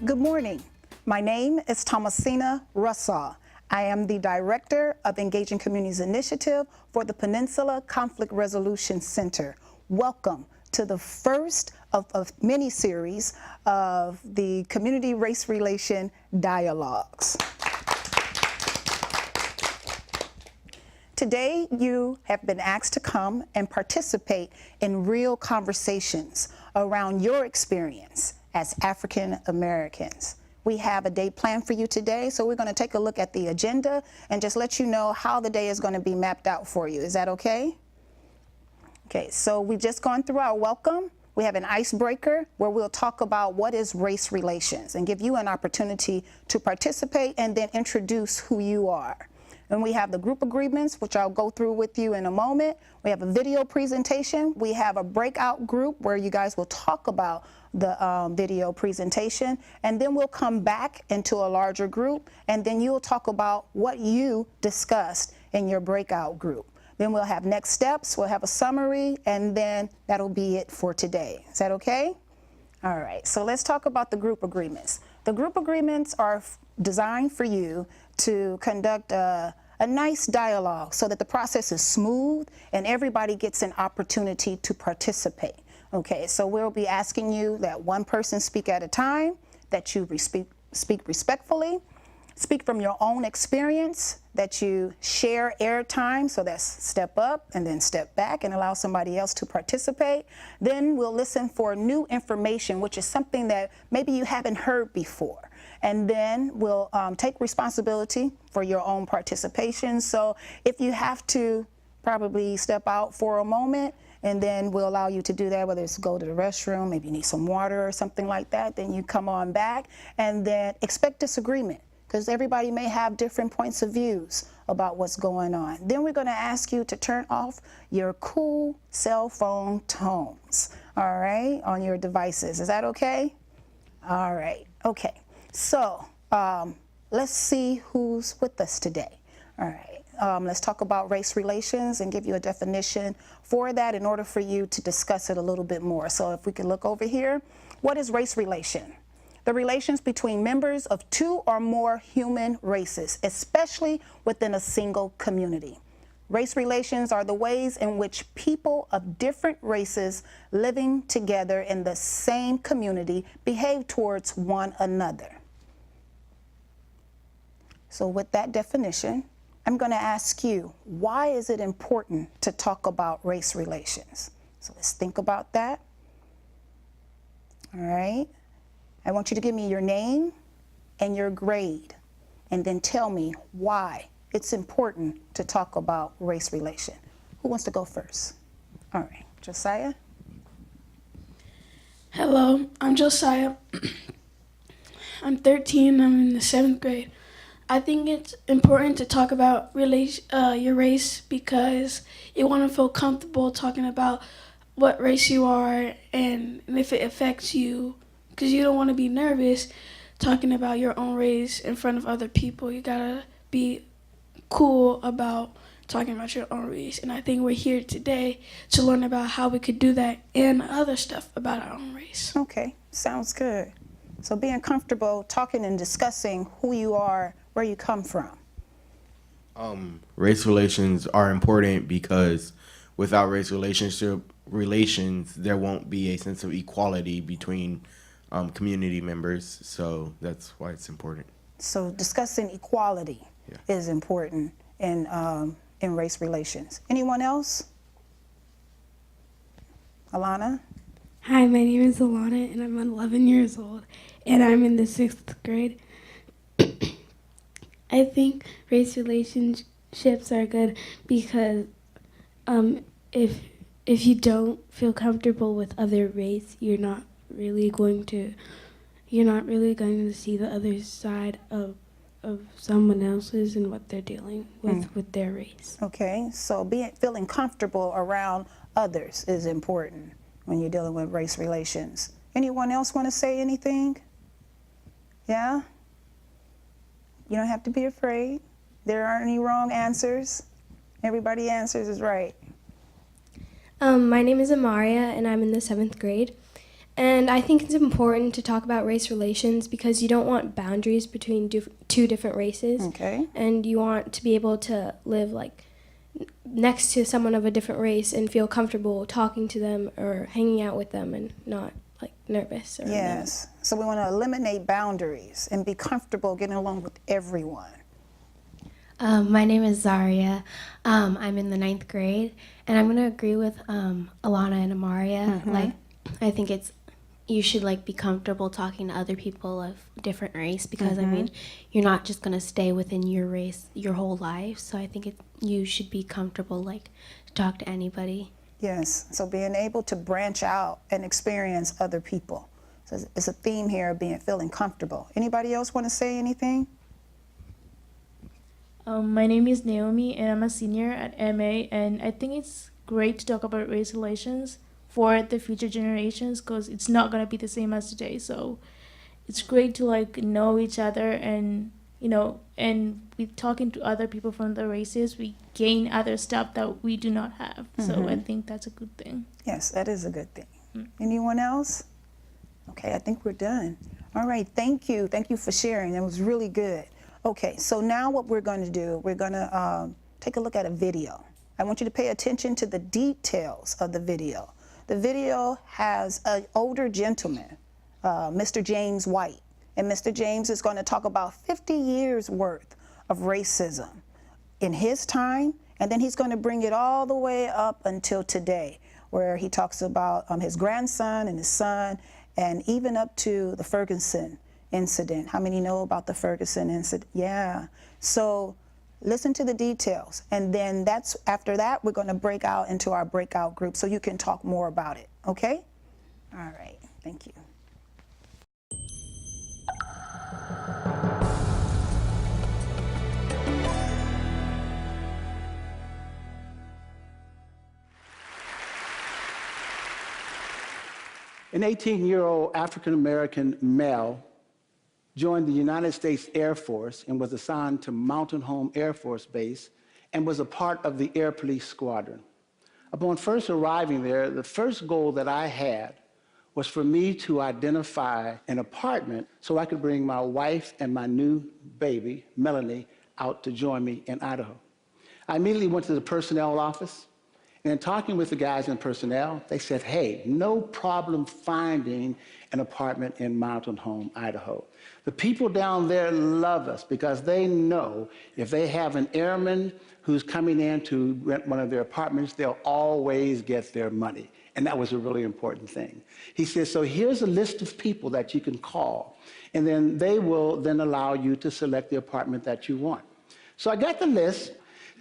Good morning. My name is Thomasina Russaw. I am the Director of Engaging Communities Initiative for the Peninsula Conflict Resolution Center. Welcome to the first of a mini-series of the Community Race Relation Dialogues. Today, you have been asked to come and participate in real conversations around your experience as African Americans. We have a day planned for you today, so we're going to take a look at the agenda and just let you know how the day is going to be mapped out for you. Is that okay? Okay, so we've just gone through our welcome. We have an icebreaker where we'll talk about what is race relations and give you an opportunity to participate and then introduce who you are. And we have the group agreements, which I'll go through with you in a moment. We have a video presentation. We have a breakout group where you guys will talk about the video presentation. And then we'll come back into a larger group, and then you'll talk about what you discussed in your breakout group. Then we'll have next steps, we'll have a summary, and then that'll be it for today. Is that okay? All right, so let's talk about the group agreements. The group agreements are designed for you to conduct a nice dialogue so that the process is smooth and everybody gets an opportunity to participate. Okay, so we'll be asking you that one person speak at a time, that you speak respectfully, speak from your own experience, that you share airtime, so that's step up and then step back and allow somebody else to participate. Then we'll listen for new information, which is something that maybe you haven't heard before. And then we'll take responsibility for your own participation. So if you have to probably step out for a moment, and then we'll allow you to do that, whether it's go to the restroom, maybe you need some water or something like that, then you come on back, and then expect disagreement, because everybody may have different points of views about what's going on. Then we're gonna ask you to turn off your cool cell phone tones, all right, on your devices. Is that okay? All right, okay. So let's see who's with us today. All right, let's talk about race relations and give you a definition for that in order for you to discuss it a little bit more. So if we can look over here, what is race relation? The relations between members of two or more human races, especially within a single community. Race relations are the ways in which people of different races living together in the same community behave towards one another. So with that definition, I'm going to ask you, why is it important to talk about race relations? So let's think about that. All right. I want you to give me your name and your grade, and then tell me why it's important to talk about race relation. Who wants to go first? All right, Josiah. Hello, I'm Josiah. I'm 13, I'm in the 7th grade. I think it's important to talk about your race because you want to feel comfortable talking about what race you are and if it affects you, because you don't want to be nervous talking about your own race in front of other people. You gotta be cool about talking about your own race, and I think we're here today to learn about how we could do that and other stuff about our own race. Okay, sounds good. So being comfortable talking and discussing who you are, where you come from. Race relations are important because without race relations, there won't be a sense of equality between community members. So that's why it's important. So discussing equality is important in race relations. Anyone else? Alana? Hi, my name is Lorna, and I'm 11 years old, and I'm in the 6th grade. I think race relationships are good because if you don't feel comfortable with other race, you're not really going to see the other side of someone else's and what they're dealing with their race. Okay, so feeling comfortable around others is important when you're dealing with race relations. Anyone else want to say anything? Yeah? You don't have to be afraid. There aren't any wrong answers. Everybody answers is right. My name is Amaria, and I'm in the 7th grade. And I think it's important to talk about race relations because you don't want boundaries between two different races. Okay. And you want to be able to live like next to someone of a different race and feel comfortable talking to them or hanging out with them and not like nervous. Or Yes. So we want to eliminate boundaries and be comfortable getting along with everyone. My name is Zaria. I'm in the 9th grade, and I'm gonna agree with Alana and Amaria. Like, I think you should like be comfortable talking to other people of different race because I mean, you're not just gonna stay within your race your whole life. So I think you should be comfortable like to talk to anybody. Yes. So being able to branch out and experience other people. So it's a theme here of feeling comfortable. Anybody else want to say anything? My name is Naomi, and I'm a senior at MA, and I think it's great to talk about race relations for the future generations because it's not going to be the same as today. So it's great to like know each other, and and with talking to other people from the races, we gain other stuff that we do not have. So I think that's a good thing. Yes, that is a good thing. Anyone else? Okay, I think we're done. All right, thank you. Thank you for sharing. It was really good. Okay, so now what we're going to do, we're going to take a look at a video. I want you to pay attention to the details of the video. The video has an older gentleman, Mr. James White, and Mr. James is going to talk about 50 years worth of racism in his time, and then he's going to bring it all the way up until today, where he talks about his grandson and his son, and even up to the Ferguson incident. How many know about the Ferguson incident? Yeah. So listen to the details, and then after that we're going to break out into our breakout group so you can talk more about it. Okay? All right. Thank you. An 18-year-old African-American male joined the United States Air Force and was assigned to Mountain Home Air Force Base and was a part of the Air Police Squadron. Upon first arriving there, the first goal that I had was for me to identify an apartment so I could bring my wife and my new baby, Melanie, out to join me in Idaho. I immediately went to the personnel office, and in talking with the guys in personnel, they said, hey, no problem finding an apartment in Mountain Home, Idaho. The people down there love us because they know if they have an airman who's coming in to rent one of their apartments, they'll always get their money. And that was a really important thing. He says, so here's a list of people that you can call, and then they will then allow you to select the apartment that you want. So I got the list.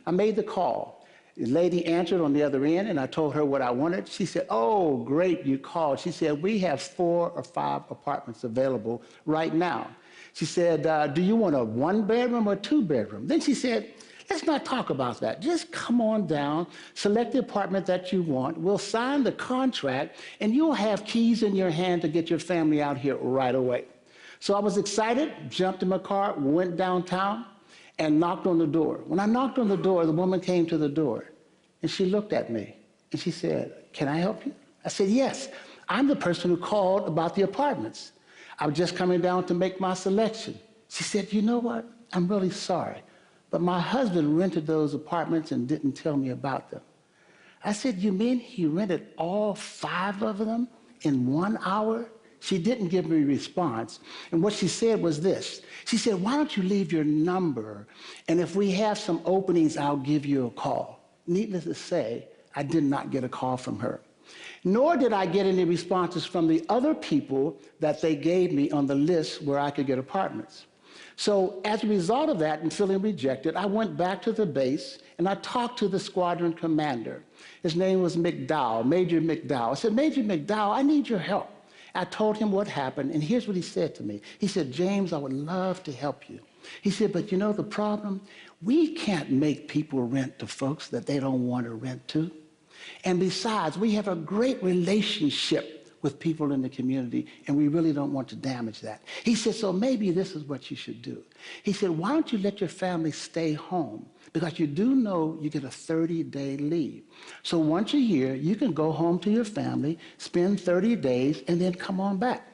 I made the call. The lady answered on the other end, and I told her what I wanted. She said, oh, great, you called. She said, we have 4 or 5 apartments available right now. She said, do you want a 1-bedroom or 2-bedroom? Then she said, let's not talk about that. Just come on down, select the apartment that you want. We'll sign the contract, and you'll have keys in your hand to get your family out here right away. So I was excited, jumped in my car, went downtown, and knocked on the door. When I knocked on the door, the woman came to the door, and she looked at me, and she said, can I help you? I said, yes. I'm the person who called about the apartments. I was just coming down to make my selection. She said, you know what? I'm really sorry, but my husband rented those apartments and didn't tell me about them. I said, you mean he rented all 5 of them in 1 hour? She didn't give me a response, and what she said was this. She said, why don't you leave your number, and if we have some openings, I'll give you a call. Needless to say, I did not get a call from her. Nor did I get any responses from the other people that they gave me on the list where I could get apartments. So as a result of that and feeling rejected, I went back to the base and I talked to the squadron commander. His name was McDowell, Major McDowell. I said, Major McDowell, I need your help. I told him what happened, and here's what he said to me. He said, James, I would love to help you. He said, but you know the problem? We can't make people rent to folks that they don't want to rent to. And besides, we have a great relationship with people in the community, and we really don't want to damage that. He said, so maybe this is what you should do. He said, why don't you let your family stay home? Because you do know you get a 30-day leave. So once a year, you can go home to your family, spend 30 days, and then come on back.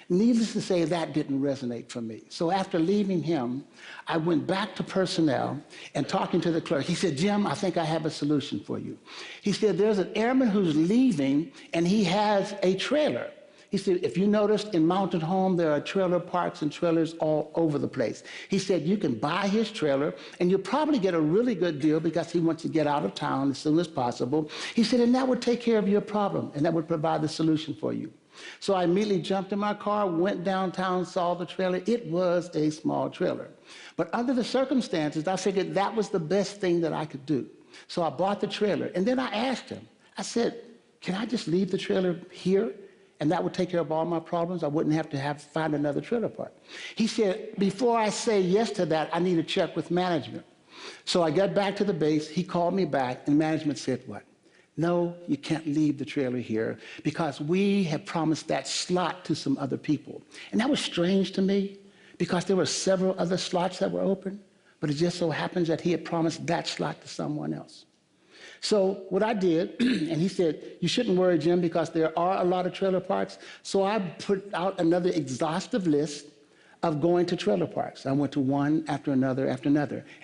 Needless to say, that didn't resonate for me. So after leaving him, I went back to personnel and talking to the clerk. He said, Jim, I think I have a solution for you. He said, there's an airman who's leaving, and he has a trailer. He said, if you noticed in Mountain Home, there are trailer parks and trailers all over the place. He said, you can buy his trailer, and you'll probably get a really good deal because he wants to get out of town as soon as possible. He said, and that would take care of your problem, and that would provide the solution for you. So I immediately jumped in my car, went downtown, saw the trailer. It was a small trailer. But under the circumstances, I figured that was the best thing that I could do. So I bought the trailer, and then I asked him, I said, can I just leave the trailer here? And that would take care of all my problems. I wouldn't have to find another trailer park. He said, before I say yes to that, I need to check with management. So I got back to the base. He called me back, and management said what? No, you can't leave the trailer here because we have promised that slot to some other people. And that was strange to me because there were several other slots that were open, but it just so happens that he had promised that slot to someone else. So what I did, and he said, you shouldn't worry, Jim, because there are a lot of trailer parks. So I put out another exhaustive list of going to trailer parks. I went to one after another,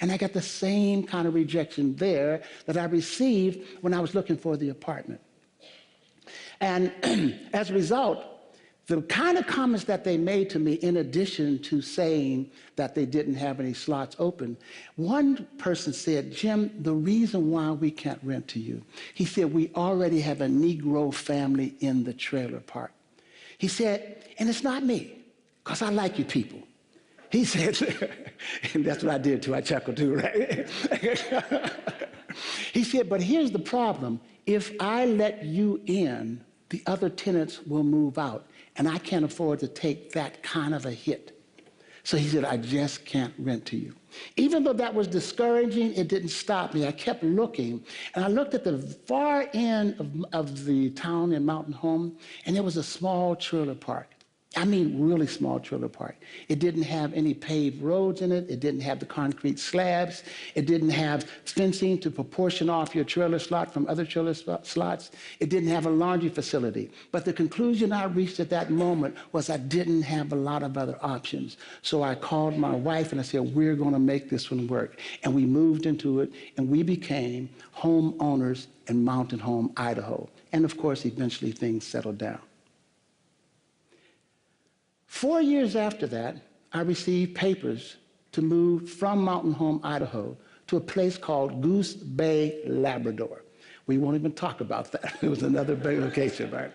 and I got the same kind of rejection there that I received when I was looking for the apartment. And as a result, the kind of comments that they made to me, in addition to saying that they didn't have any slots open, one person said, Jim, the reason why we can't rent to you, he said, we already have a Negro family in the trailer park. He said, and it's not me, because I like you people. He said, and that's what I did too, I chuckled too, right? He said, but here's the problem. If I let you in, the other tenants will move out, and I can't afford to take that kind of a hit. So he said, I just can't rent to you. Even though that was discouraging, it didn't stop me. I kept looking, and I looked at the far end of the town in Mountain Home, and there was a small trailer park. I mean, really small trailer park. It didn't have any paved roads in it. It didn't have the concrete slabs. It didn't have fencing to proportion off your trailer slot from other trailer slots. It didn't have a laundry facility. But the conclusion I reached at that moment was I didn't have a lot of other options. So I called my wife and I said, we're going to make this one work. And we moved into it, and we became homeowners in Mountain Home, Idaho. And of course, eventually things settled down. 4 years after that, I received papers to move from Mountain Home, Idaho, to a place called Goose Bay, Labrador. We won't even talk about that. It was another big location, right?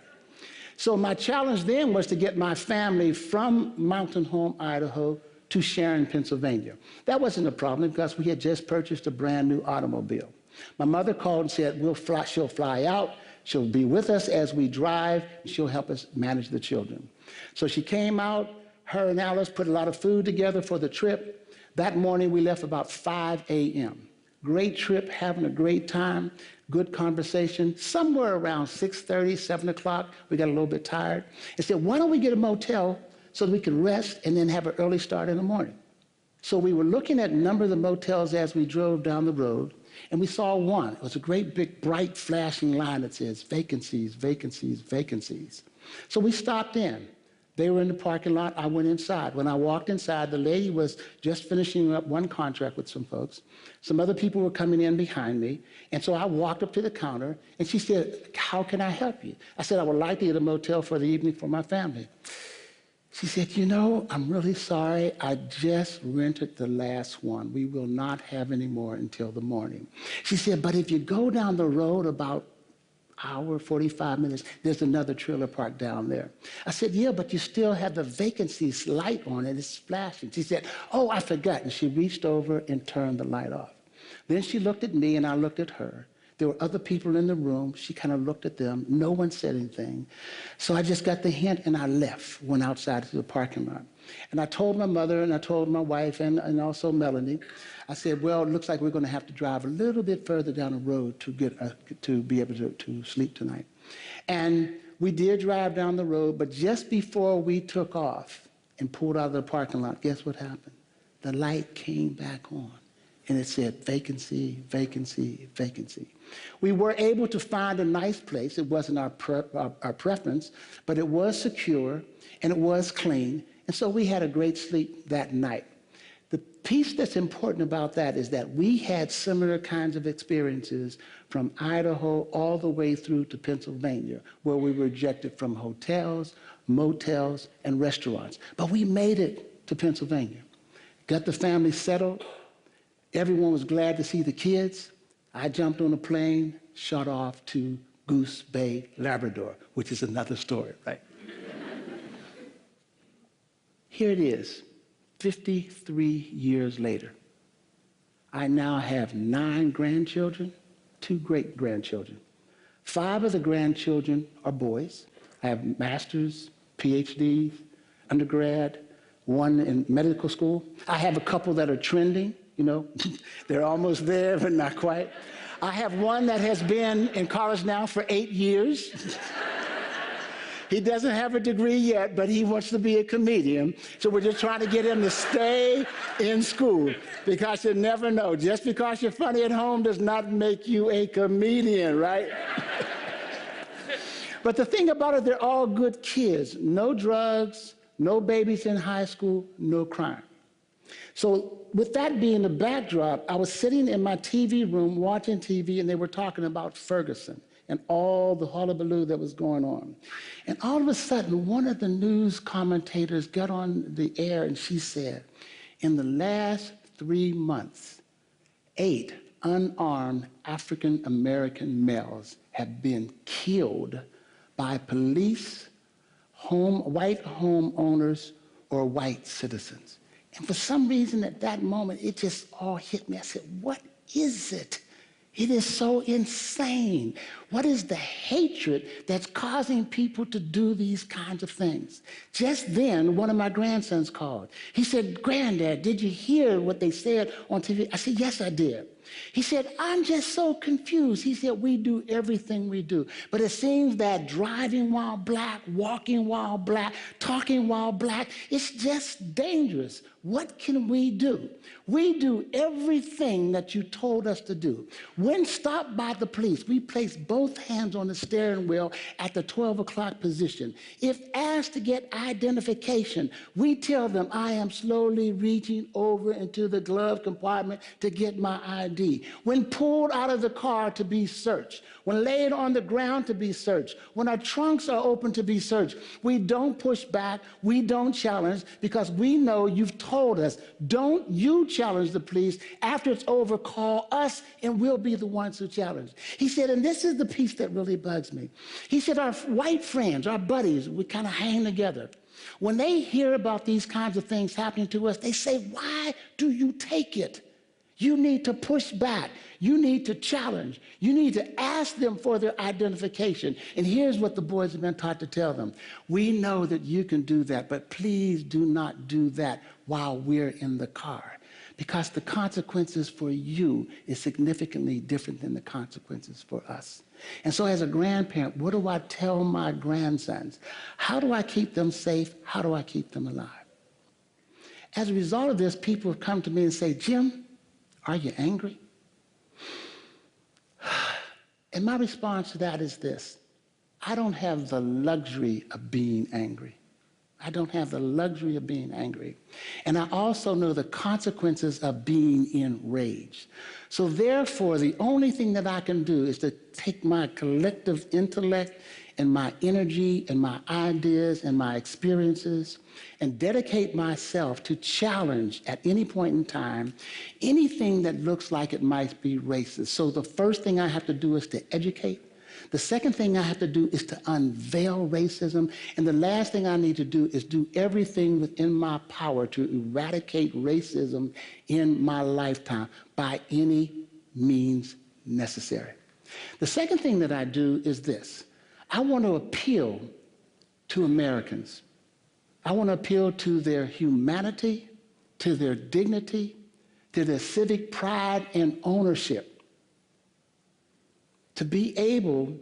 So my challenge then was to get my family from Mountain Home, Idaho, to Sharon, Pennsylvania. That wasn't a problem because we had just purchased a brand new automobile. My mother called and said, she'll fly out, she'll be with us as we drive, and she'll help us manage the children. So she came out, her and Alice put a lot of food together for the trip. That morning we left about 5 a.m. Great trip, having a great time, good conversation. Somewhere around 6:30, 7 o'clock, we got a little bit tired. And said, why don't we get a motel so that we can rest and then have an early start in the morning? So we were looking at a number of the motels as we drove down the road, and we saw one. It was a great big bright flashing line that says vacancies, vacancies, vacancies. So we stopped in. They were in the parking lot. I went inside. When I walked inside, the lady was just finishing up one contract with some folks. Some other people were coming in behind me. And so I walked up to the counter, and she said, how can I help you? I said, I would like to get a motel for the evening for my family. She said, you know, I'm really sorry. I just rented the last one. We will not have any more until the morning. She said, but if you go down the road about hour, 45 minutes, there's another trailer park down there. I said, yeah, but you still have the vacancies light on it. It's flashing. She said, oh, I forgot. And she reached over and turned the light off. Then she looked at me and I looked at her. There were other people in the room. She kind of looked at them. No one said anything. So I just got the hint and I left, went outside to the parking lot. And I told my mother and I told my wife and also Melanie, I said, well, it looks like we're going to have to drive a little bit further down the road to be able to sleep tonight. And We did drive down the road, but just before we took off and pulled out of the parking lot, guess what happened? The light came back on, and it said vacancy, vacancy, vacancy. We were able to find a nice place. It wasn't our preference, but it was secure, and it was clean, and so we had a great sleep that night. The piece that's important about that is that we had similar kinds of experiences from Idaho all the way through to Pennsylvania, where we were ejected from hotels, motels, and restaurants. But we made it to Pennsylvania. Got the family settled. Everyone was glad to see the kids. I jumped on a plane, shot off to Goose Bay, Labrador, which is another story, right? Here it is. 53 years later, I now have 9 grandchildren, 2 great-grandchildren. 5 of the grandchildren are boys. I have masters, PhDs, undergrad, 1 in medical school. I have a couple that are trending, you know. They're almost there, but not quite. I have 1 that has been in college now for 8 years. He doesn't have a degree yet, but he wants to be a comedian. So we're just trying to get him to stay in school, because you never know. Just because you're funny at home does not make you a comedian, right? But the thing about it, they're all good kids. No drugs, no babies in high school, no crime. So with that being the backdrop, I was sitting in my TV room watching TV, and they were talking about Ferguson and all the hullabaloo that was going on. And all of a sudden, one of the news commentators got on the air, and she said, in the last 3 months, 8 unarmed African-American males have been killed by police, white homeowners, or white citizens. And for some reason at that moment, it just all hit me. I said, what is it? It is so insane. What is the hatred that's causing people to do these kinds of things? Just then, one of my grandsons called. He said, Granddad, did you hear what they said on TV? I said, yes, I did. He said, I'm just so confused. He said, we do everything we do. But it seems that driving while black, walking while black, talking while black, it's just dangerous. What can we do? We do everything that you told us to do. When stopped by the police, we place both hands on the steering wheel at the 12 o'clock position. If asked to get identification, we tell them, I am slowly reaching over into the glove compartment to get my ID. When pulled out of the car to be searched, when laid on the ground to be searched, when our trunks are open to be searched, we don't push back, we don't challenge, because we know you've told us, don't you challenge the police. After it's over, call us and we'll be the ones who challenge. He said, and this is the piece that really bugs me. He said, our white friends, our buddies, we kind of hang together. When they hear about these kinds of things happening to us, they say, why do you take it? You need to push back. You need to challenge. You need to ask them for their identification. And here's what the boys have been taught to tell them. We know that you can do that, but please do not do that while we're in the car, because the consequences for you is significantly different than the consequences for us. And so as a grandparent, what do I tell my grandsons? How do I keep them safe? How do I keep them alive? As a result of this, people have come to me and say, Jim, are you angry? And my response to that is this. I don't have the luxury of being angry. I don't have the luxury of being angry. And I also know the consequences of being enraged. So therefore, the only thing that I can do is to take my collective intellect and my energy and my ideas and my experiences and dedicate myself to challenge at any point in time anything that looks like it might be racist. So the first thing I have to do is to educate. The second thing I have to do is to unveil racism. And the last thing I need to do is do everything within my power to eradicate racism in my lifetime by any means necessary. The second thing that I do is this. I want to appeal to Americans. I want to appeal to their humanity, to their dignity, to their civic pride and ownership, to be able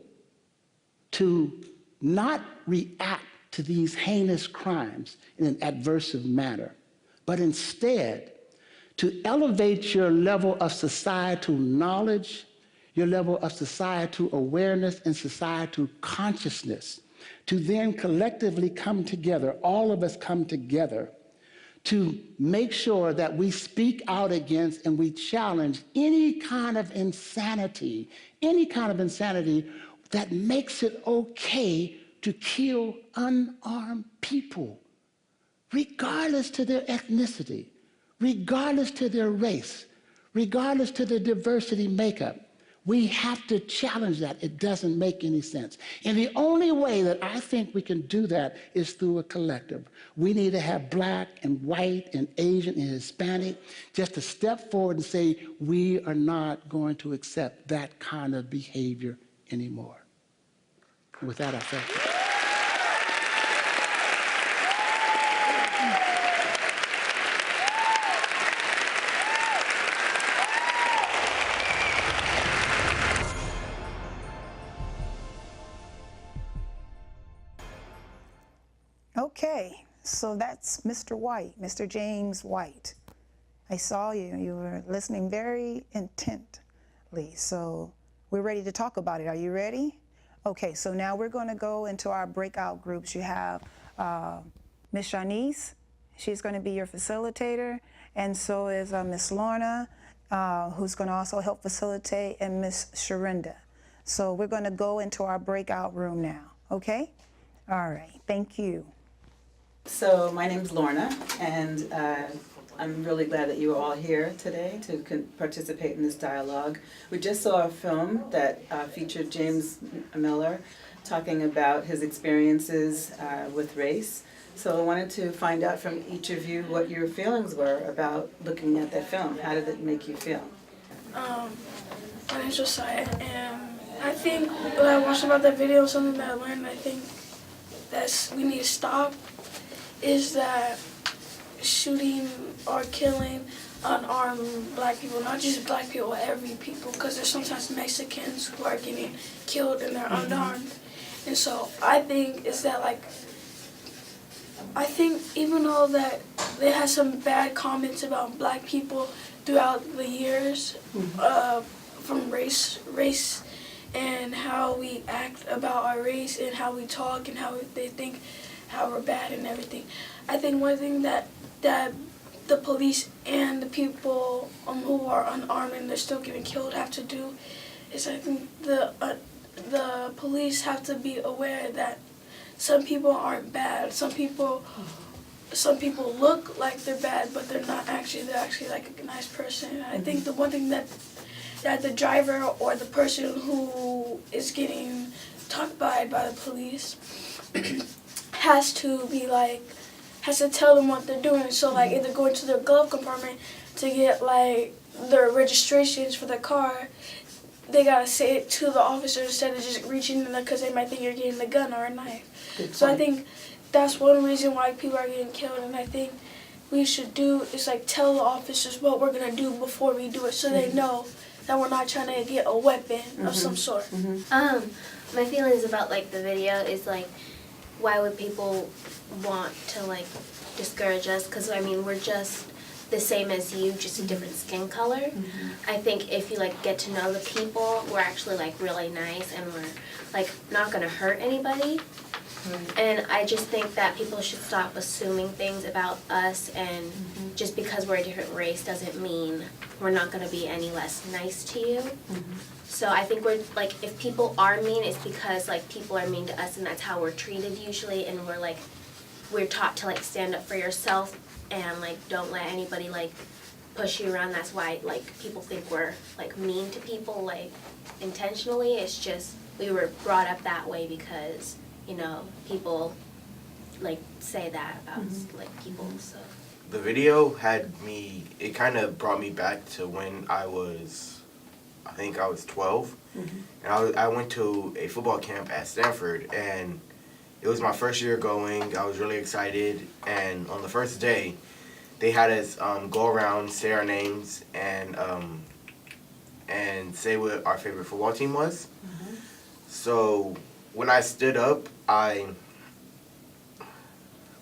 to not react to these heinous crimes in an adversive manner, but instead to elevate your level of societal knowledge, your level of societal awareness and societal consciousness, to then collectively come together, all of us come together, to make sure that we speak out against and we challenge any kind of insanity that makes it okay to kill unarmed people, regardless to their ethnicity, regardless to their race, regardless to their diversity makeup. We have to challenge that. It doesn't make any sense. And the only way that I think we can do that is through a collective. We need to have Black and white and Asian and Hispanic just to step forward and say, we are not going to accept that kind of behavior anymore. With that, I thank you. Okay, so that's Mr. White, Mr. James White. I saw you. You were listening very intently. So we're ready to talk about it. Are you ready? Okay, so now we're going to go into our breakout groups. You have Miss Shanice. She's going to be your facilitator. And so is Miss Lorna, who's going to also help facilitate, and Miss Sharinda. So we're going to go into our breakout room now. Okay? All right. Thank you. So my name's Lorna, and I'm really glad that you are all here today to participate in this dialogue. We just saw a film that featured James Miller talking about his experiences with race. So I wanted to find out from each of you what your feelings were about looking at that film. How did it make you feel? My name's Josiah, and I think when I watched about that video, something that I learned, I think we need to stop, is that shooting or killing unarmed Black people, not just Black people, every people, because there's sometimes Mexicans who are getting killed and they're unarmed. And so I think is that I think even though that they had some bad comments about Black people throughout the years, from race and how we act about our race and how we talk and how they think how we're bad and everything. I think one thing that the police and the people who are unarmed and they're still getting killed have to do is I think the police have to be aware that some people aren't bad. Some people look like they're bad, but they're not actually. They're actually like a nice person. I think the one thing that the driver or the person who is getting talked by the police has to tell them what they're doing. So either go into their glove compartment to get their registrations for their car. They gotta say it to the officer instead of just reaching in there because they might think you're getting a gun or a knife. So I think that's one reason why people are getting killed, and I think we should do is tell the officers what we're gonna do before we do it, so they know that we're not trying to get a weapon of some sort. My feelings about the video is why would people want to discourage us? Because I mean we're just the same as you, just a different skin color. I think if you get to know the people, we're actually really nice and we're not gonna hurt anybody. And I just think that people should stop assuming things about us, and just because we're a different race doesn't mean we're not gonna be any less nice to you. So I think we're if people are mean, it's because people are mean to us, and that's how we're treated usually, and we're taught to stand up for yourself and don't let anybody push you around. That's why people think we're mean to people intentionally. It's just we were brought up that way because people say that about people. So The video it kind of brought me back to when I think I was 12, and I went to a football camp at Stanford, and it was my first year going. I was really excited, and on the first day, they had us go around, say our names, and say what our favorite football team was. So when I stood up, I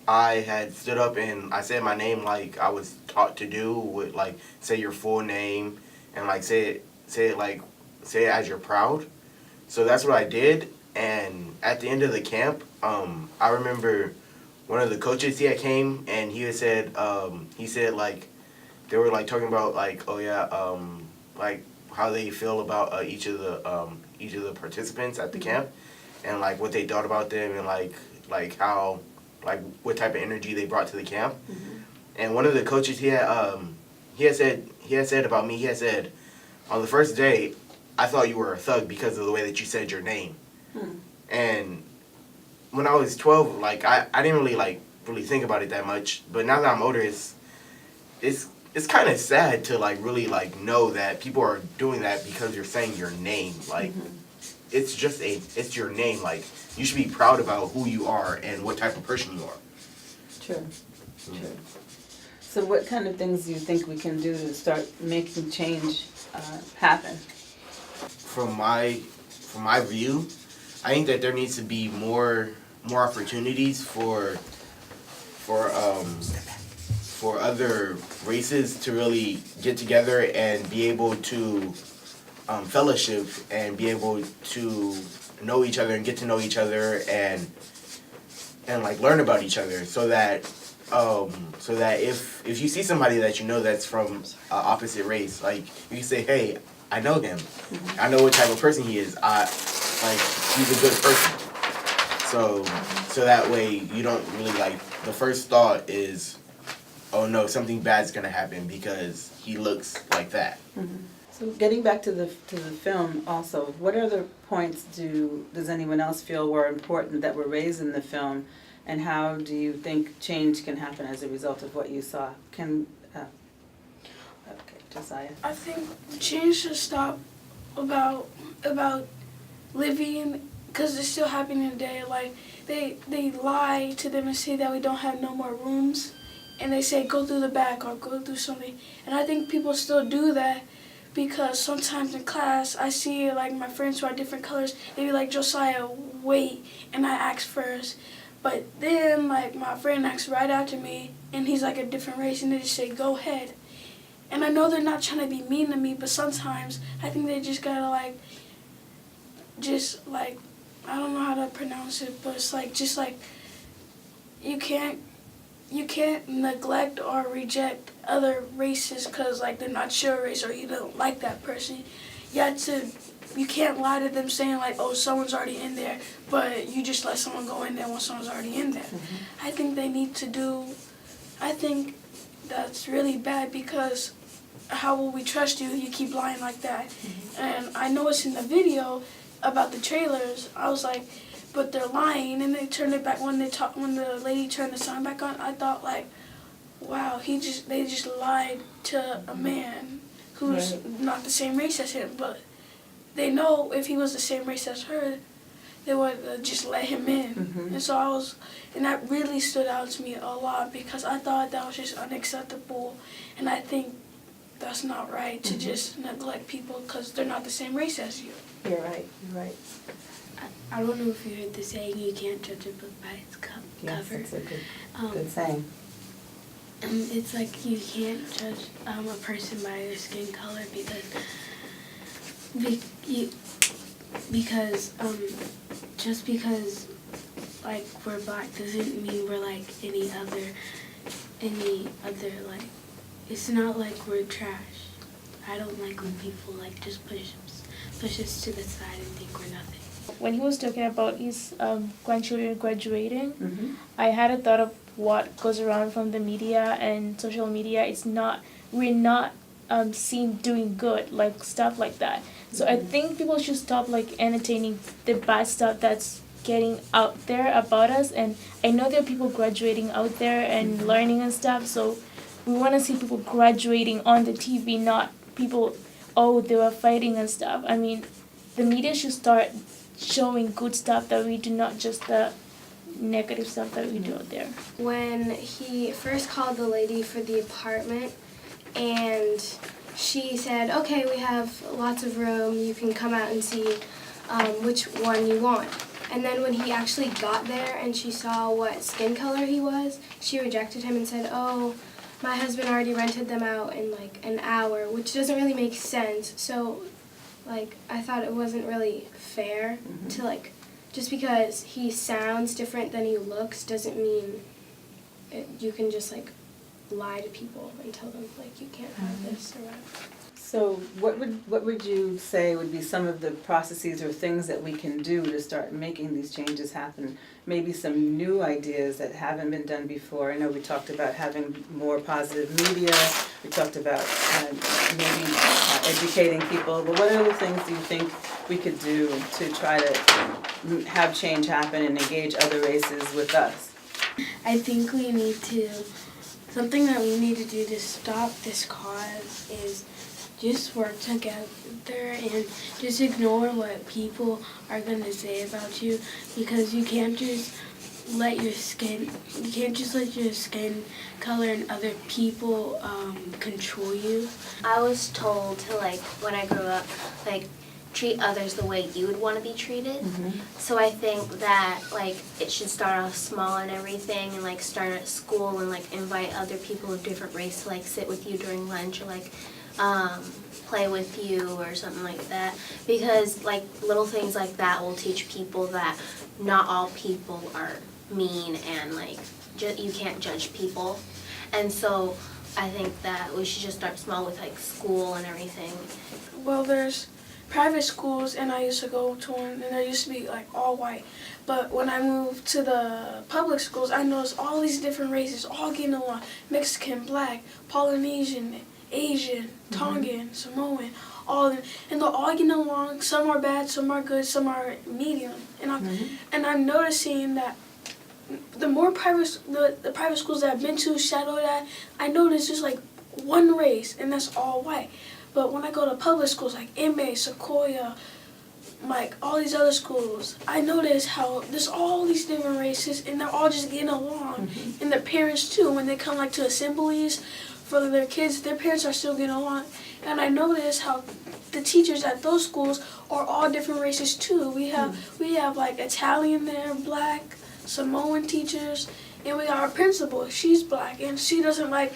had stood up and I said my name like I was taught to do, with like say your full name and like say it as you're proud. So that's what I did. And at the end of the camp, I remember one of the coaches he had came and he said like they were like talking about like, oh yeah, like how they feel about each of the participants at the camp, and like what they thought about them, and like how like what type of energy they brought to the camp. And one of the coaches he had said about me, he had said, on the first day, I thought you were a thug because of the way that you said your name. And when I was 12, like I didn't really think about it that much. But now that I'm older, it's kind of sad to like really like know that people are doing that because you're saying your name. Like it's your name. Like you should be proud about who you are and what type of person you are. True. So what kind of things do you think we can do to start making change happen? From my view, I think that there needs to be more opportunities for other races to really get together and be able to fellowship and be able to know each other and get to know each other and like learn about each other, so that if you see somebody that you know that's from opposite race, like you can say, hey, I know him. I know what type of person he is. He's a good person. So that way you don't really like, the first thought is, oh no, something bad's gonna happen because he looks like that. So getting back to the film also, what other points does anyone else feel were important that were raised in the film, and how do you think change can happen as a result of what you saw? Josiah. I think change should stop about living, because it's still happening today. Like they lie to them and say that we don't have no more rooms, and they say go through the back or go through something. And I think people still do that, because sometimes in class I see like my friends who are different colors, they be like, Josiah, wait, and I ask first. But then like my friend asks right after me and he's like a different race, and they just say go ahead. And I know they're not trying to be mean to me, but sometimes I think they just gotta I don't know how to pronounce it, but it's like just like you can't neglect or reject other races because like they're not your race or you don't like that person. You can't lie to them saying like, oh, someone's already in there, but you just let someone go in there when someone's already in there. I think I think that's really bad, because how will we trust you? You keep lying like that. And I noticed in the video about the trailers, I was like, but they're lying, and they turned it back when the lady turned the sign back on. I thought like, wow, they just lied to a man who's not the same race as him, but they know if he was the same race as her, they would just let him in. And so and that really stood out to me a lot, because I thought that was just unacceptable, and I think that's not right to just neglect people because they're not the same race as you. You're right. I don't know if you heard the saying, you can't judge a book by its cover. Yes, it's a good saying. It's like you can't judge a person by their skin color, because just because like we're black doesn't mean we're like any other like, it's not like we're trash. I don't like when people like just push us to the side and think we're nothing. When he was talking about his grandchildren graduating, I had a thought of what goes around from the media and social media. We're not seen doing good, like stuff like that. So I think people should stop like entertaining the bad stuff that's getting out there about us. And I know there are people graduating out there and learning and stuff, so we want to see people graduating on the TV, not people, oh, they were fighting and stuff. I mean, the media should start showing good stuff that we do, not just the negative stuff that we do out there. When he first called the lady for the apartment, and she said, okay, we have lots of room, you can come out and see which one you want. And then when he actually got there and she saw what skin color he was, she rejected him and said, "Oh, my husband already rented them out in like an hour," which doesn't really make sense. So, like, I thought it wasn't really fair to, like, just because he sounds different than he looks doesn't mean you can just, like, lie to people and tell them, like, you can't have this or whatever. So what would you say would be some of the processes or things that we can do to start making these changes happen? Maybe some new ideas that haven't been done before. I know we talked about having more positive media. We talked about maybe educating people. But what other things do you think we could do to try to have change happen and engage other races with us? I think we need to, something that we need to do to stop this cause is just work together and just ignore what people are going to say about you, because you can't just let your skin color and other people control you. I was told to, like, when I grew up, like, treat others the way you would want to be treated. So I think that, like, it should start off small and everything, and, like, start at school and, like, invite other people of different race to, like, sit with you during lunch or, like, play with you or something like that, because, like, little things like that will teach people that not all people are mean and, like, you can't judge people. And so I think that we should just start small with, like, school and everything. Well, there's private schools, and I used to go to one, and there used to be, like, all white. But when I moved to the public schools, I noticed all these different races all getting along: Mexican, Black, Polynesian, Asian, Tongan, Samoan, all of them, and they're all getting along. Some are bad, some are good, some are medium. And I'm noticing that the more the private schools that I've been to, shadowed at, I noticed just like one race, and that's all white. But when I go to public schools like MA, Sequoia, like all these other schools, I notice how there's all these different races, and they're all just getting along. And their parents too, when they come like to assemblies for their kids, their parents are still getting along. And I notice how the teachers at those schools are all different races too. We have like Italian there, Black, Samoan teachers, and we got our principal. She's Black, and she doesn't like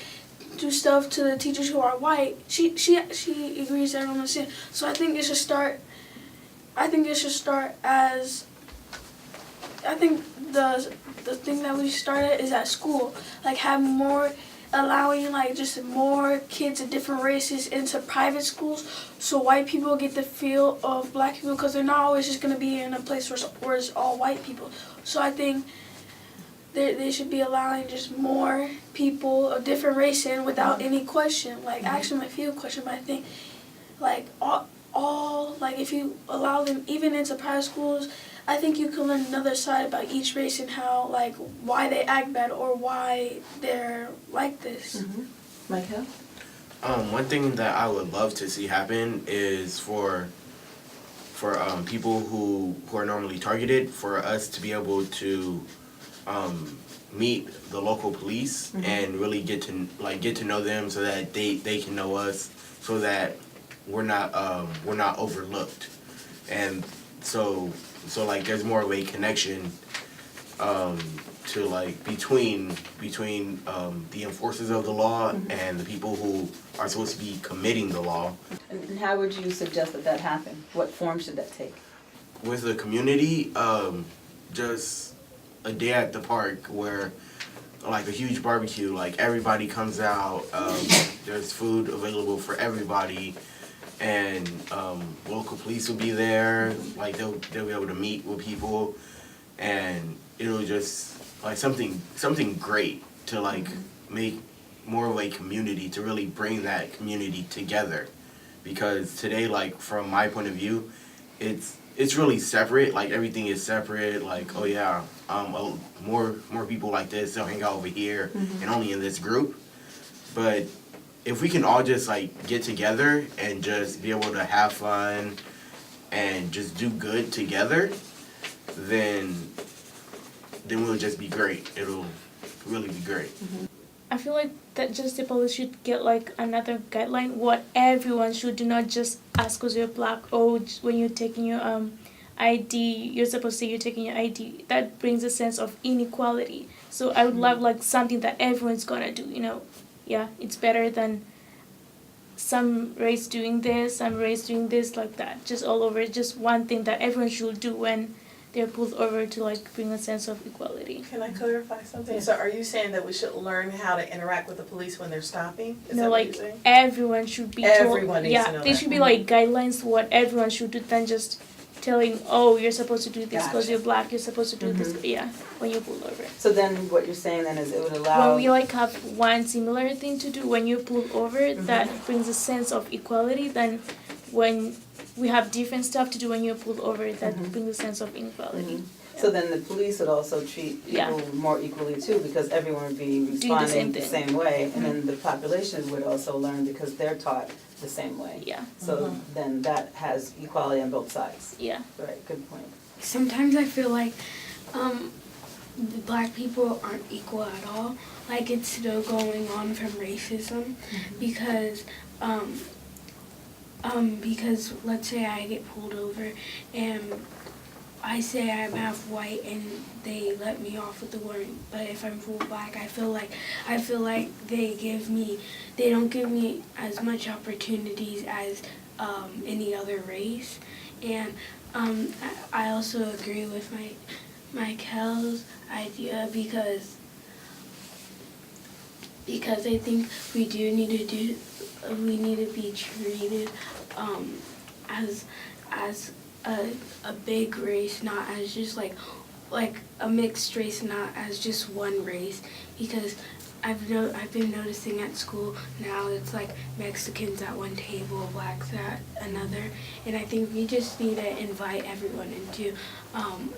do stuff to the teachers who are white. She agrees that everyone understands. So I think it should start. I think the thing that we started is at school, like have more, allowing like just more kids of different races into private schools, so white people get the feel of Black people, because they're not always just going to be in a place where it's all white people. So I think they should be allowing just more people of different races in without any question. Like actually my few question, but I think like all like if you allow them even into private schools, I think you can learn another side about each race and how, like, why they act bad or why they're like this. Michael? One thing that I would love to see happen is for people who are normally targeted, for us to be able to meet the local police and really get to know them, so that they can know us, so that we're not overlooked, and so like there's more of a connection to like between the enforcers of the law and the people who are supposed to be committing the law. And how would you suggest that happen? What form should that take? With the community, just a day at the park where, like, a huge barbecue, like everybody comes out, there's food available for everybody, and local police will be there, like they'll be able to meet with people, and it'll just like something great to like make more of a community, to really bring that community together. Because today, like from my point of view, it's really separate, like everything is separate, like oh yeah, more people like this, they'll hang out over here and only in this group. But if we can all just like get together and just be able to have fun and just do good together, then we'll just be great. It'll really be great. I feel like that just the police should get like another guideline what everyone should do, not just ask because you're Black or when you're taking your ID, you're supposed to say you're taking your ID. That brings a sense of inequality. So I would love like something that everyone's gonna do, you know. Yeah, it's better than some race doing this, some race doing this, like that. Just all over, just one thing that everyone should do when they're pulled over to like bring a sense of equality. Can I clarify something? So are you saying that we should learn how to interact with the police when they're stopping? Is No, that what like you're saying? everyone should be told. Everyone needs to know there that. should be like guidelines for what everyone should do than just telling, oh, you're supposed to do this because Gotcha. you're black, you're supposed to do this, yeah, when you're pulled over. So then what you're saying then is it would allow. When we like have one similar thing to do when you're pulled over, that brings a sense of equality, then when we have different stuff to do when you're pulled over, that brings a sense of inequality. So then the police would also treat people more equally too, because everyone would be responding the same way, and then the population would also learn because they're taught the same way. Yeah. So then that has equality on both sides. Yeah. Right, good point. Sometimes I feel like black people aren't equal at all. Like it's still going on from racism because let's say I get pulled over and I say I'm half white and they let me off with the warning. But if I'm full black, I feel like they don't give me as much opportunities as any other race. And I also agree with Michael's idea because I think we need to be treated as a big race, not as just like a mixed race, not as just one race. Because I've been noticing at school now it's like Mexicans at one table, blacks at another, and I think we just need to invite everyone into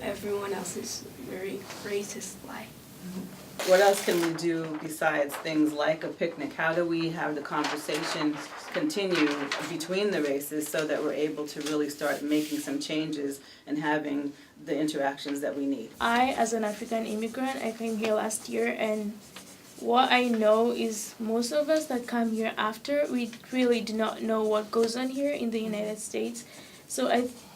everyone else's very racist life. What else can we do besides things like a picnic? How do we have the conversation continue between the races so that we're able to really start making some changes and having the interactions that we need? I, as an African immigrant, I came here last year, and what I know is most of us that come here after, we really do not know what goes on here in the United States. So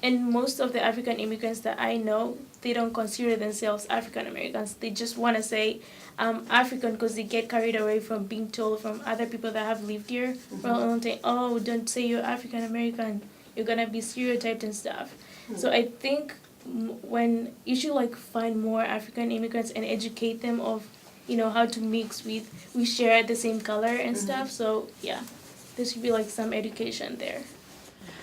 and most of the African immigrants that I know, they don't consider themselves African Americans. They just want to say African because they get carried away from being told from other people that have lived here for a long time, oh, don't say you're African American, you're going to be stereotyped and stuff. So I think when you should like find more African immigrants and educate them of, you know, how to mix we share the same color and stuff. So yeah, there should be like some education there.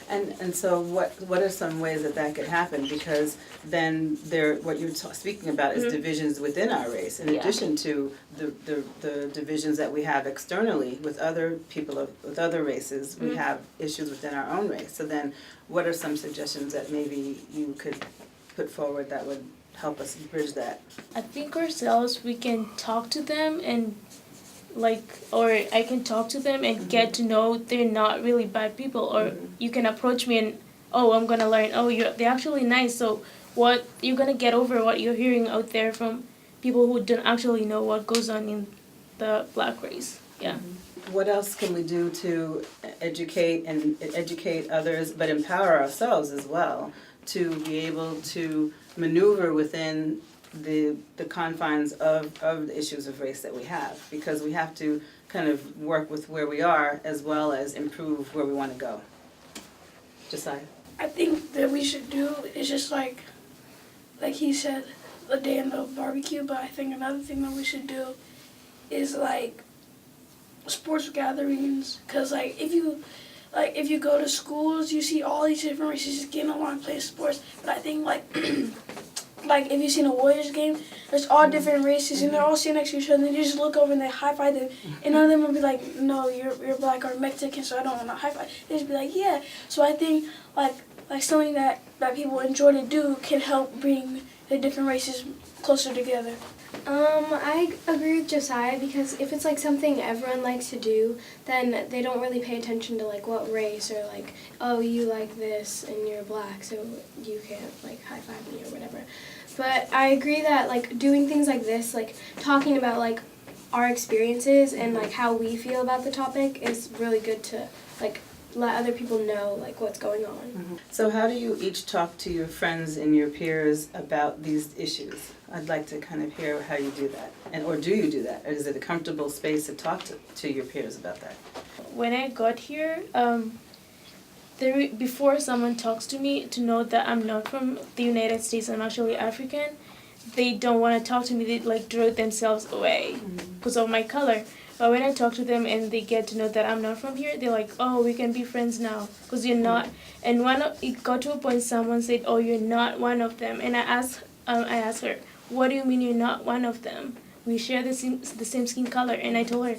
And so what are some ways that could happen? Because then what you're speaking about is divisions within our race, in addition to the divisions that we have externally with other people with other races. We have issues within our own race. So then, what are some suggestions that maybe you could put forward that would help us bridge that? I think ourselves, we can talk to them and or I can talk to them and get to know they're not really bad people, or you can approach me and, oh, I'm gonna learn, oh, they're actually nice, so what, you're gonna get over what you're hearing out there from people who don't actually know what goes on in the black race. Yeah. What else can we do to educate others, but empower ourselves as well to be able to maneuver within the confines of the issues of race that we have? Because we have to kind of work with where we are as well as improve where we want to go. Josiah? I think that we should do is just like he said, a day in the barbecue, but I think another thing that we should do is like sports gatherings, because if you go to schools, you see all these different races just getting along playing sports, but I think like if you've seen a Warriors game, there's all different races and they're all sitting next to each other and you just look over and they high five them, and none of them will be like, no, you're black or Mexican, so I don't want to high five. They just be like, yeah. So I think like something that people enjoy to do can help bring the different races closer together. I agree with Josiah, because if it's like something everyone likes to do, then they don't really pay attention to like what race, or like, oh, you like this and you're black, so you can't like high five me or whatever. But I agree that like doing things like this, like talking about like our experiences and like how we feel about the topic, is really good to like let other people know like what's going on. So how do you each talk to your friends and your peers about these issues? I'd like to kind of hear how you do that. Or do you do that? Or is it a comfortable space to talk to your peers about that? When I got here, before someone talks to me to know that I'm not from the United States, I'm actually African, they don't want to talk to me. They like draw themselves away because of my color. But when I talk to them and they get to know that I'm not from here, they're like, oh, we can be friends now because you're not. And it got to a point someone said, oh, you're not one of them. And I asked her, what do you mean you're not one of them? We share the same skin color. And I told her,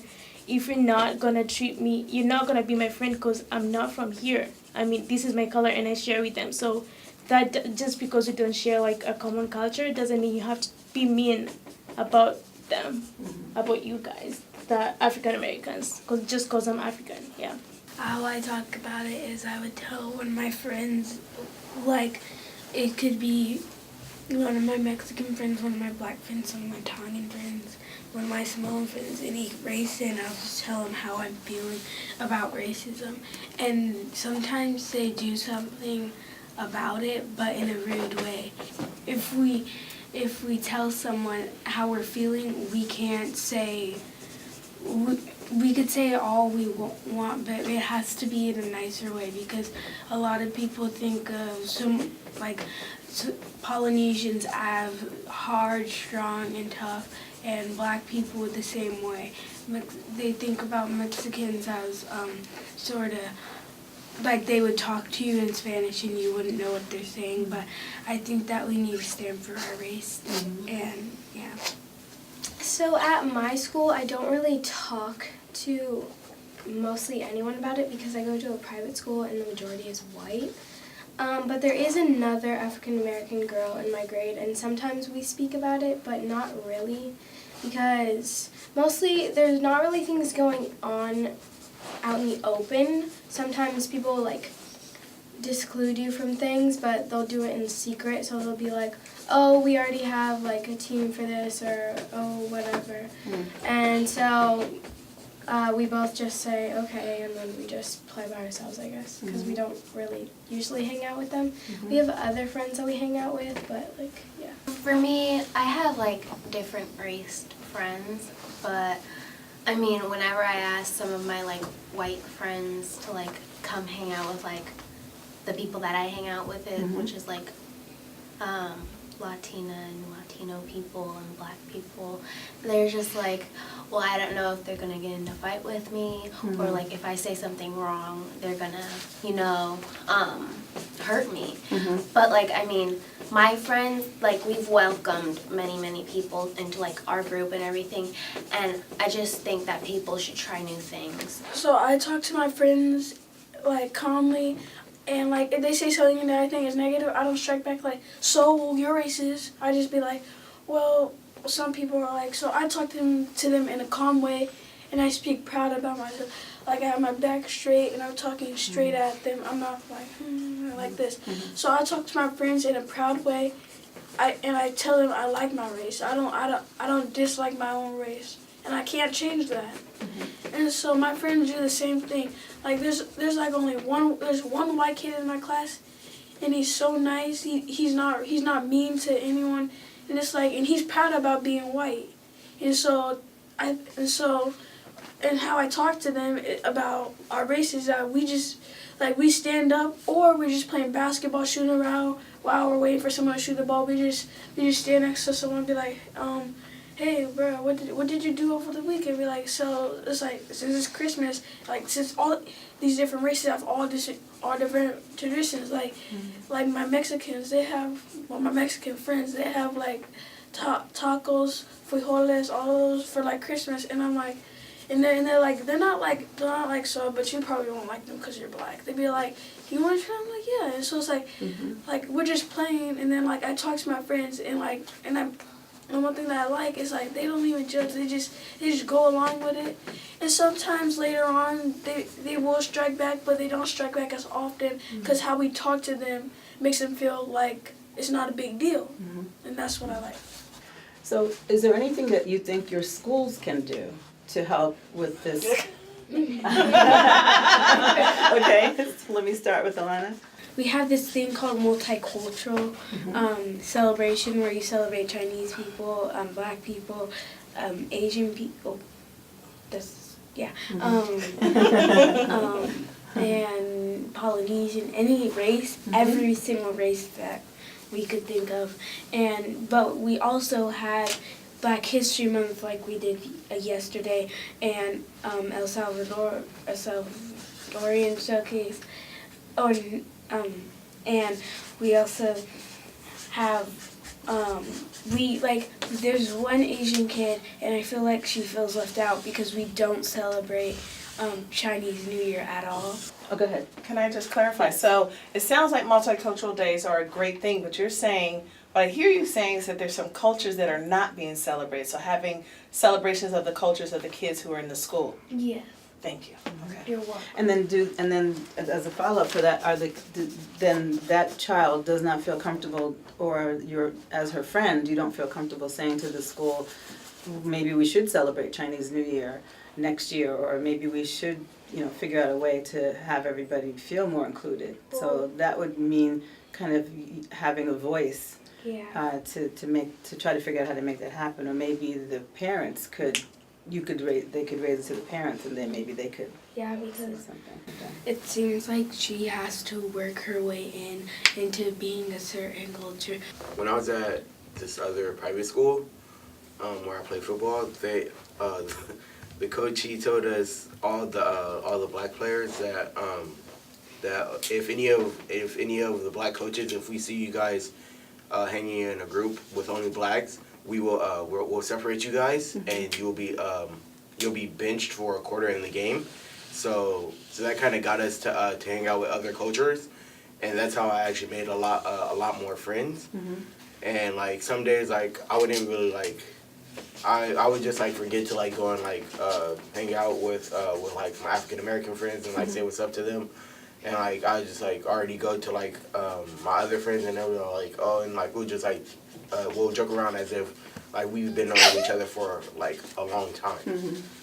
if you're not going to treat me, you're not going to be my friend because I'm not from here. I mean, this is my color and I share with them. So that just because you don't share like a common culture doesn't mean you have to be mean about them, about you guys, the African Americans, just because I'm African, yeah. How I talk about it is I would tell one of my friends, like, it could be one of my Mexican friends, one of my black friends, one of my Tongan friends, one of my Samoan friends, any race, and I'll just tell them how I'm feeling about racism. And sometimes they do something about it, but in a rude way. If we tell someone how we're feeling, we can't say, we could say all we want, but it has to be in a nicer way because a lot of people think of Polynesians as hard, strong, and tough, and black people the same way. They think about Mexicans as sort of like they would talk to you in Spanish and you wouldn't know what they're saying, but I think that we need to stand for our race, and yeah. So at my school, I don't really talk to mostly anyone about it because I go to a private school and the majority is white. But there is another African American girl in my grade, and sometimes we speak about it, but not really, because mostly there's not really things going on out in the open. Sometimes people like disclude you from things, but they'll do it in secret, so they'll be like, oh, we already have like a team for this, or oh, whatever. And so we both just say okay, and then we just play by ourselves, I guess, because we don't really usually hang out with them. We have other friends that we hang out with, but like, yeah. For me, I have like different raced friends, but I mean, whenever I ask some of my like white friends to like come hang out with like the people that I hang out with, which is like Latina and Latino people and black people, they're just like, well, I don't know if they're gonna get into a fight with me, or like if I say something wrong, they're gonna, you know, hurt me. But like, I mean, my friends, like, we've welcomed many people into like our group and everything, and I just think that people should try new things. So I talk to my friends like calmly, and like if they say something that I think is negative, I don't strike back like, so you're racist. I just be like, well, some people are like, so I talk to them in a calm way, and I speak proud about myself. Like I have my back straight and I'm talking straight at them. I'm not like this. So I talk to my friends in a proud way. I tell them I like my race. I don't dislike my own race, and I can't change that. And so my friends do the same thing. Like there's like only one white kid in my class, and he's so nice. He's not mean to anyone, and it's like, and he's proud about being white. And so and how I talk to them about our race is that we just, like, we stand up, or we're just playing basketball, shooting around while we're waiting for someone to shoot the ball. We just stand next to someone and be like, hey, bro, what did you do over the weekend? Be like, so it's like, since it's Christmas, like, since all these different races have all different traditions, like my Mexicans, they have, well, my Mexican friends, they have like tacos, frijoles, all those for like Christmas, and I'm like, and they're like, they're not like, so, but you probably won't like them because you're black. They'd be like, you want to try? I'm like, yeah. And so it's like, like, we're just playing, and then like I talk to my friends, and like, and one thing that I like is like they don't even judge. They just go along with it. And sometimes later on they will strike back, but they don't strike back as often because how we talk to them makes them feel like it's not a big deal, and that's what I like. So is there anything that you think your schools can do to help with this Okay, let me start with Alana. We have this thing called multicultural celebration where you celebrate Chinese people, Black people, Asian people. And Polynesian, any race, every single race that we could think of. But we also had Black History Month like we did yesterday, and El Salvadorian showcase. And we also have there's one Asian kid, and I feel like she feels left out because we don't celebrate Chinese New Year at all. Oh, go ahead. Can I just clarify? So it sounds like multicultural days are a great thing, but you're saying, what I hear you saying is that there's some cultures that are not being celebrated. So having celebrations of the cultures of the kids who are in the school. Yeah. Thank you. Okay. You're welcome. And then as a follow-up for that, then that child does not feel comfortable, or as her friend, you don't feel comfortable saying to the school, maybe we should celebrate Chinese New Year next year, or maybe we should, figure out a way to have everybody feel more included. So that would mean kind of having a voice to try to figure out how to make that happen, or maybe the parents could raise it to the parents, and then maybe they could. Yeah, because it seems like she has to work her way into being a certain culture. When I was at this other private school, where I played football, the coach, he told us all the Black players that if any of the Black coaches, if we see you guys hanging in a group with only Blacks, we'll separate you guys, and you'll be benched for a quarter in the game. So that kind of got us to hang out with other cultures, and that's how I actually made a lot more friends. And like some days, like I wouldn't really like. I would just like forget to like go and like hang out with like my African American friends and like say what's up to them, and like I just like already go to like my other friends, and they were like, oh, and like we'll just like we'll joke around as if like we've been knowing each other for like a long time.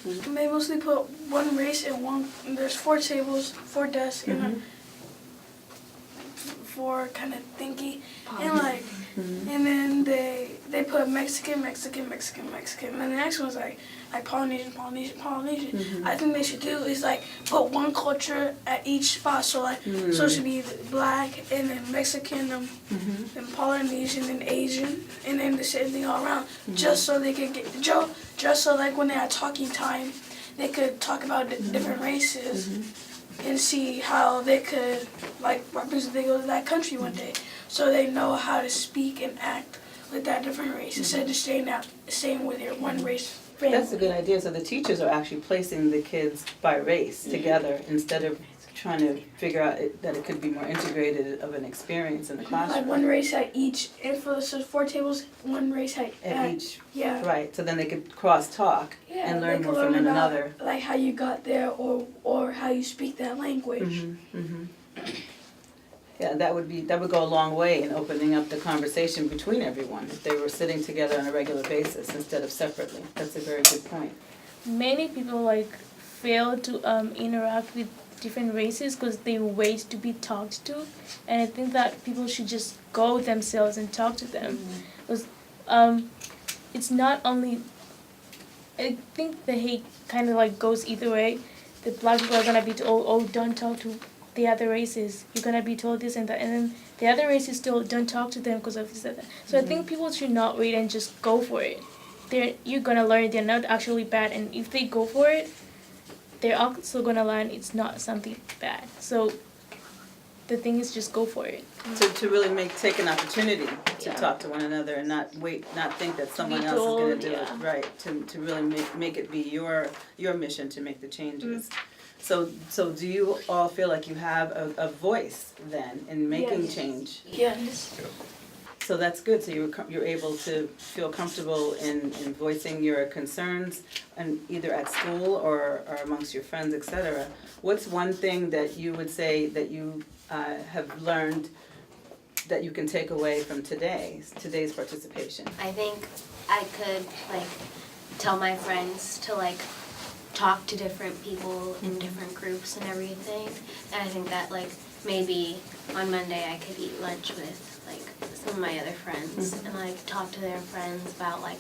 They mostly put one race in one. There's 4 tables, 4 desks, and 4 kind of thingy, and like, and then they put Mexican, and then the next one's like Polynesian. I think they should do is like put one culture at each spot, so like so it should be Black, and then Mexican, and Polynesian, and Asian, and then the same thing all around, just so they could just so like when they had talking time, they could talk about different races. And see how they could like represent, they go to that country one day, so they know how to speak and act with that different race instead of just staying with your one race family. That's a good idea. So the teachers are actually placing the kids by race together instead of trying to figure out that it could be more integrated of an experience in the classroom. Like one race at each, and for the 4 tables, one race at each. Yeah. Right. So then they could cross talk and learn more from one another. Like how you got there, or how you speak that language. Yeah, that would go a long way in opening up the conversation between everyone if they were sitting together on a regular basis instead of separately. That's a very good point. Many people like fail to interact with different races because they wait to be talked to, and I think that people should just go themselves and talk to them. Because it's not only, I think the hate kind of like goes either way. The Black people are gonna be told, oh, don't talk to the other races. You're gonna be told this and that, and then the other races still don't talk to them because of this and that. So I think people should not wait and just go for it. You're gonna learn they're not actually bad, and if they go for it, they're also gonna learn it's not something bad. So the thing is, just go for it. To really take an opportunity to talk to one another and not think that someone else is going to do it. Right. To really make it be your mission to make the changes. So do you all feel like you have a voice then in making change? Yes. So that's good. So you're able to feel comfortable in voicing your concerns, and either at school or amongst your friends, etc. What's one thing that you would say that you have learned that you can take away from today's participation? I think I could tell my friends to talk to different people in different groups and everything. And I think that like maybe on Monday I could eat lunch with like some of my other friends and like talk to their friends about like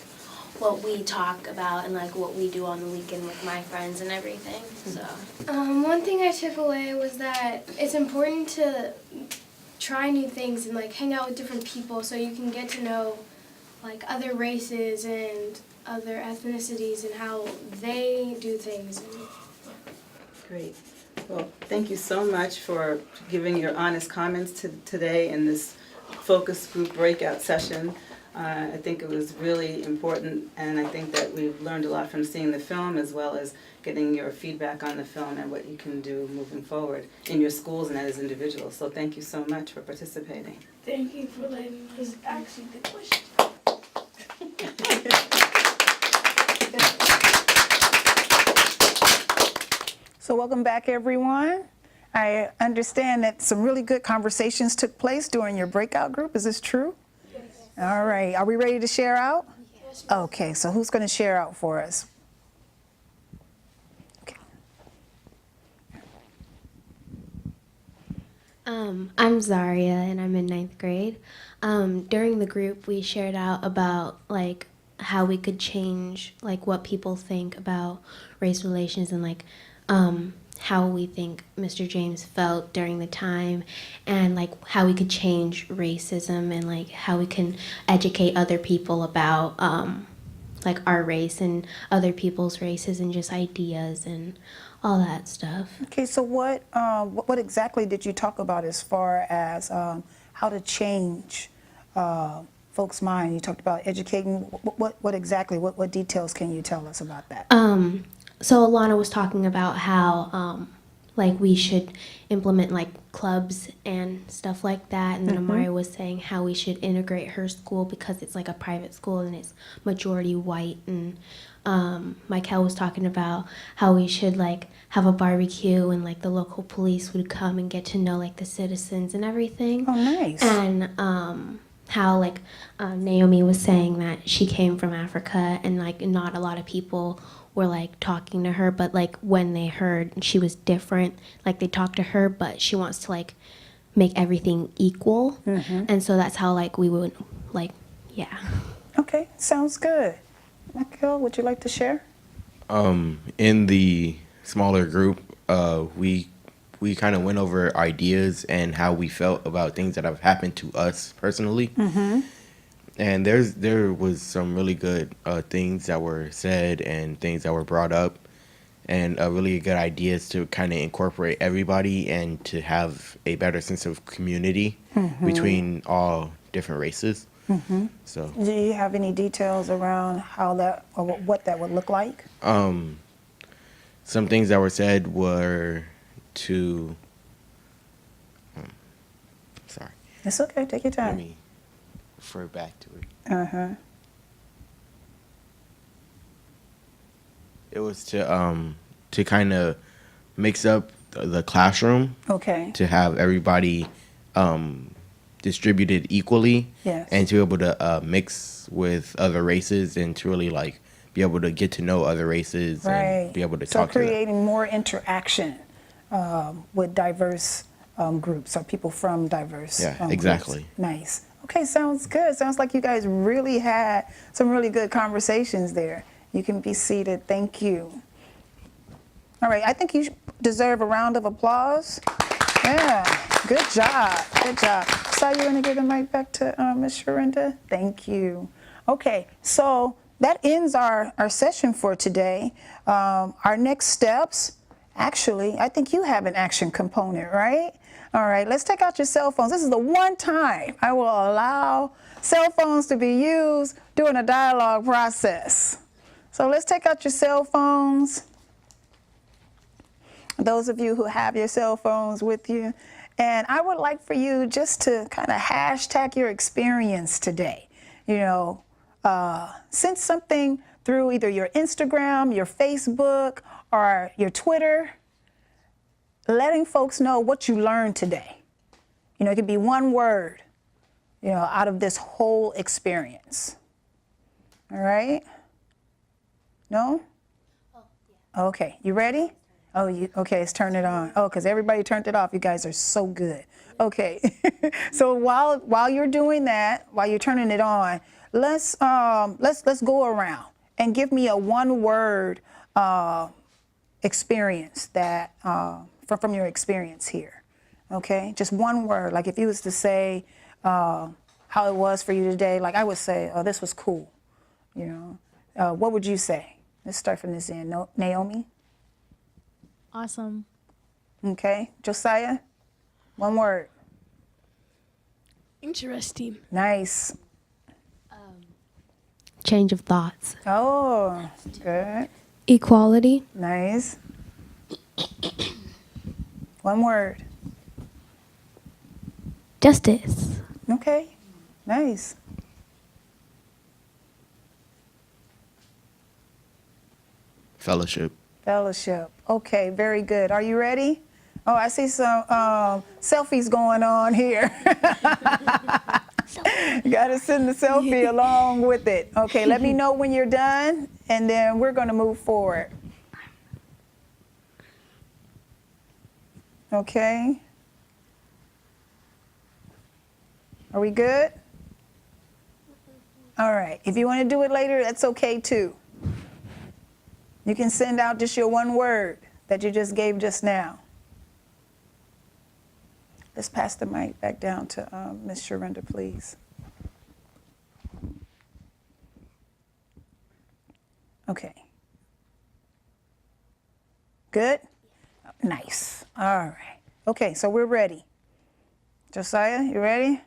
what we talk about and like what we do on the weekend with my friends and everything. So One thing I took away was that it's important to try new things and like hang out with different people so you can get to know like other races and other ethnicities and how they do things. Great. Well, thank you so much for giving your honest comments today in this focus group breakout session. I think it was really important, and I think that we've learned a lot from seeing the film as well as getting your feedback on the film and what you can do moving forward in your schools and as individuals. So thank you so much for participating. Thank you for letting us ask you the question. So welcome back, everyone. I understand that some really good conversations took place during your breakout group. Is this true? Yes. All right. Are we ready to share out? Yes. Okay. So who's going to share out for us? Okay. I'm Zaria and I'm in 9th grade. During the group, we shared out about like how we could change like what people think about race relations and like how we think Mr. James felt during the time and like how we could change racism and like how we can educate other people about like our race and other people's races and just ideas and all that stuff. Okay, so what exactly did you talk about as far as how to change folks' mind? You talked about educating. What details can you tell us about that? So Alana was talking about how like we should implement like clubs and stuff like that, and then Amari was saying how we should integrate her school because it's like a private school and it's majority white, and Michael was talking about how we should like have a barbecue and like the local police would come and get to know like the citizens and everything. Oh, nice. And how like Naomi was saying that she came from Africa and like not a lot of people were like talking to her, but like when they heard she was different, like they talked to her, but she wants to like make everything equal. And so that's how like we would like, yeah. Okay, sounds good. Michael, would you like to share? In the smaller group, we kind of went over ideas and how we felt about things that have happened to us personally. And there was some really good things that were said and things that were brought up, and really good ideas to kind of incorporate everybody and to have a better sense of community between all different races. So, do you have any details around how that or what that would look like? Some things that were said were to. Sorry. It's okay. Take your time. Let me refer back to it. It was to kind of mix up the classroom. Okay. To have everybody distributed equally. Yes. And to be able to mix with other races and to really like be able to get to know other races and be able to talk to them. So creating more interaction with diverse groups or people from diverse exactly. groups. Nice. Okay, sounds good. Sounds like you guys really had some really good conversations there. You can be seated. Thank you. All right, I think you deserve a round of applause. Yeah, good job. Good job. So you want to give the mic back to Ms. Sharinda? Thank you. Okay, so that ends our session for today. Our next steps, actually, I think you have an action component, right? All right, let's take out your cell phones. This is the one time I will allow cell phones to be used during a dialogue process. So let's take out your cell phones. Those of you who have your cell phones with you. And I would like for you just to kind of hashtag your experience today. You know, send something through either your Instagram, your Facebook, or your Twitter, letting folks know what you learned today. You know, it could be one word, you know, out of this whole experience. All right? No? Okay, you ready? Oh, okay, it's turn it on. Oh, because everybody turned it off. You guys are so good. Okay, so while you're doing that, while you're turning it on, let's go around and give me a one-word experience that from your experience here. Okay, just one word. Like if you was to say how it was for you today, like I would say, oh, this was cool. You know, what would you say? Let's start from this end. Naomi. Awesome. Okay, Josiah. One word. Interesting. Nice. Change of thoughts. Oh, good. Equality. Nice. One word. Justice. Okay, nice. Fellowship. Fellowship. Okay, very good. Are you ready? Oh, I see some selfies going on here. You got to send the selfie along with it. Okay, let me know when you're done, and then we're going to move forward. Okay. Are we good? All right. If you want to do it later, that's okay too. You can send out just your one word that you just gave just now. Let's pass the mic back down to Ms. Sharinda, please. Okay. Good? Nice. All right. Okay, so we're ready. Josiah, you ready?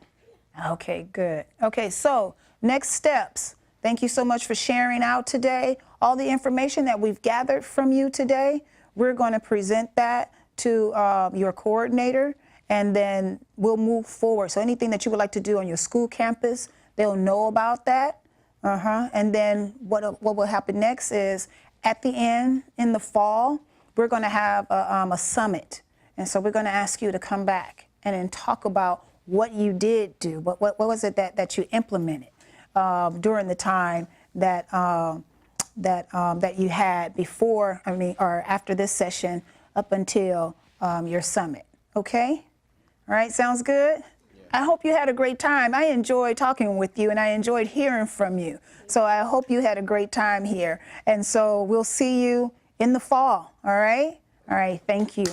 Okay, good. Okay, so next steps. Thank you so much for sharing out today. All the information that we've gathered from you today, we're going to present that to your coordinator, and then we'll move forward. So anything that you would like to do on your school campus, they'll know about that. And then what will happen next is at the end, in the fall, we're going to have a summit. And so we're going to ask you to come back and then talk about what you did do. What was it that you implemented during the time that you had before, or after this session up until your summit. Okay? All right, sounds good? I hope you had a great time. I enjoyed talking with you, and I enjoyed hearing from you. So I hope you had a great time here. And so we'll see you in the fall, all right? All right, thank you.